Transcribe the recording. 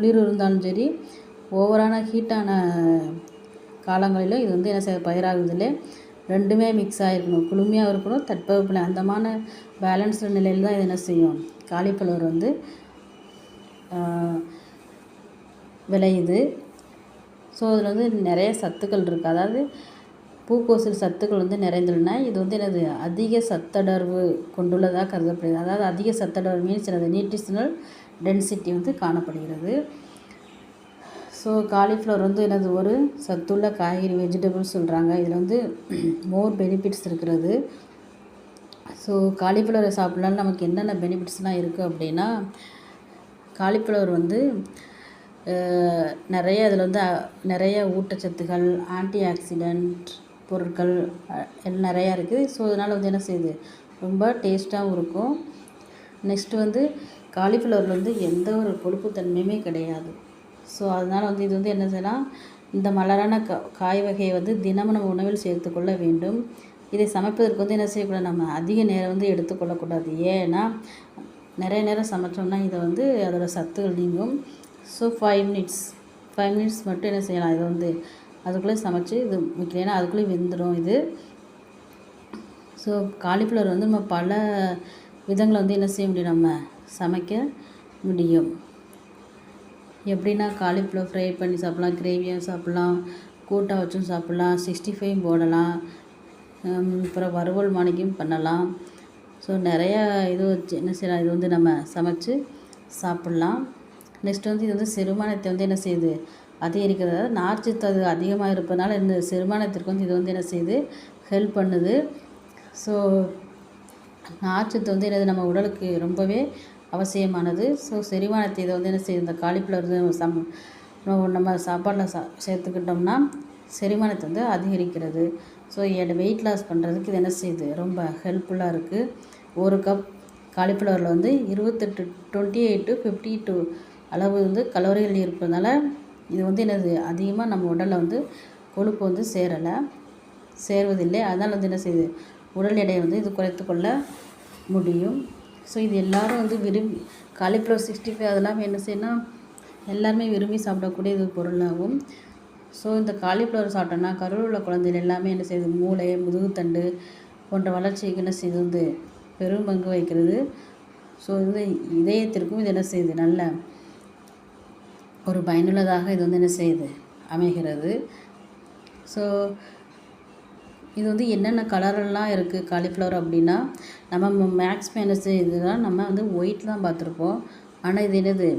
குளிர் இருந்தாலும் சரி, ஓவரான ஹீட்டான காலங்களிலும் இது வந்து என்ன செய்ய பயிராகுதில்லை. ரெண்டுமே மிக்ஸ் ஆகிருக்கணும், குளுமையாக இருக்கணும், தட்பவெப்பநிலை அந்தமான பேலன்ஸ்டு நிலையில் தான் இது என்ன செய்யும் காலிஃப்ளவர் வந்து விளையுது. ஸோ அதில் வந்து நிறைய சத்துக்கள் இருக்குது. அதாவது பூக்கோசில் சத்துக்கள் வந்து நிறைந்துள்ளன. இது வந்து என்னது அதிக சத்தடர்வு கொண்டுள்ளதாக கருதப்படுகிறது. அதாவது அதிக சத்தடர்வு மீன்ஸ் என்னது நியூட்ரிஷனல் டென்சிட்டி வந்து காணப்படுகிறது. ஸோ காலிஃப்ளவர் வந்து என்னது ஒரு சத்துள்ள காய்கறி வெஜிடபிள்ஸ் சொல்கிறாங்க. இதில் வந்து மோர் பெனிஃபிட்ஸ் இருக்கிறது. ஸோ காலிஃப்ளவரை சாப்பிட்லான்னு நமக்கு என்னென்ன பெனிஃபிட்ஸ்லாம் இருக்குது அப்படின்னா, காலிஃப்ளவர் வந்து நிறைய அதில் வந்து நிறைய ஊட்டச்சத்துக்கள், ஆன்டி ஆக்சிடென்ட் பொருட்கள் நிறையா இருக்குது. ஸோ அதனால் வந்து என்ன செய்யுது ரொம்ப டேஸ்ட்டாகவும் இருக்கும். நெக்ஸ்ட்டு வந்து காலிஃப்ளவரில் வந்து எந்த ஒரு கொழுப்புத்தன்மையுமே கிடையாது. ஸோ அதனால் வந்து இது வந்து என்ன செய்யலாம், இந்த மலரான காய் வகையை வந்து தினமும் நம்ம உணவில் சேர்த்துக்கொள்ள வேண்டும். இதை சமைப்பதற்கு வந்து என்ன செய்யக்கூடாது, நம்ம அதிக நேரம் வந்து எடுத்துக்கொள்ளக்கூடாது. ஏன்னா நிறைய நேரம் சமைச்சோம்னா இதை வந்து அதோட சத்துகள் நீங்கும். ஸோ 5 மினிட்ஸ் மட்டும் என்ன செய்யலாம், இதை வந்து அதுக்குள்ளே சமைச்சு இது வைக்கலைன்னா அதுக்குள்ளே வெந்துடும் இது. ஸோ காலிஃப்ளவர் வந்து நம்ம பல விதங்களை வந்து என்ன செய்ய முடியும், நம்ம சமைக்க முடியும். எப்படின்னா காலிஃப்ளவர் ஃப்ரை பண்ணி சாப்பிட்லாம், கிரேவியாக சாப்பிட்லாம், கூட்டாக வச்சும் சாப்பிட்லாம், 65 போடலாம், அப்புறம் வறுவல் மாணிக்கும் பண்ணலாம். ஸோ நிறையா இது வச்சு என்ன செய்யலாம், இது வந்து நம்ம சமைச்சு சாப்பிட்லாம். நெக்ஸ்ட் வந்து இது வந்து செரிமானத்தை வந்து என்ன செய்யுது அதிகரிக்கிறது. நார்ச்சத்து அது அதிகமாக இருப்பதனால இந்த செரிமானத்திற்கு வந்து இது வந்து என்ன செய்யுது ஹெல்ப் பண்ணுது. ஸோ நார்ச்சத்து வந்து என்னது நம்ம உடலுக்கு ரொம்பவே அவசியமானது. ஸோ செரிமானத்தை இதை வந்து என்ன செய்யுது, இந்த காலிஃப்ளவர் நம்ம சாப்பாட்டில் சேர்த்துக்கிட்டோம்னா செரிமானத்தை வந்து அதிகரிக்கிறது. ஸோ வெயிட் லாஸ் பண்ணுறதுக்கு இது என்ன செய்யுது ரொம்ப ஹெல்ப்ஃபுல்லாக இருக்குது. ஒரு கப் காலிஃப்ளவரில் வந்து 28 to 52 அளவு வந்து கலோரிகள் இருப்பதனால இது வந்து என்னது அதிகமாக நம்ம உடலில் வந்து கொழுப்பு வந்து சேர்வதில்லை. அதனால் வந்து என்ன செய்யுது உடல் எடையை வந்து இது குறைத்து கொள்ள முடியும். ஸோ இது எல்லோரும் வந்து விரும்பி காலிஃப்ளவர் 65 அதெல்லாம் என்ன செய்யணும், எல்லாருமே விரும்பி சாப்பிடக்கூடிய இது பொருளாகும். ஸோ இந்த காலிஃப்ளவர் சாப்பிட்டோன்னா கருவில் உள்ள குழந்தைகள் எல்லாமே என்ன செய்யுது மூளை, முதுகுத்தண்டு போன்ற வளர்ச்சிக்கு என்ன செய்யுது வந்து பெரும் பங்கு வகிக்கிறது. ஸோ வந்து இதயத்திற்கும் இது என்ன செய்யுது நல்ல ஒரு பயனுள்ளதாக இது வந்து என்ன செய்யுது அமைகிறது. ஸோ இது வந்து என்னென்ன கலரெல்லாம் இருக்குது காலிஃப்ளவர் அப்படின்னா, நம்ம மேக்ஸிமம் என்ன செய்யுதுன்னா நம்ம வந்து ஒயிட் தான் பார்த்துருப்போம். ஆனால் இது என்னது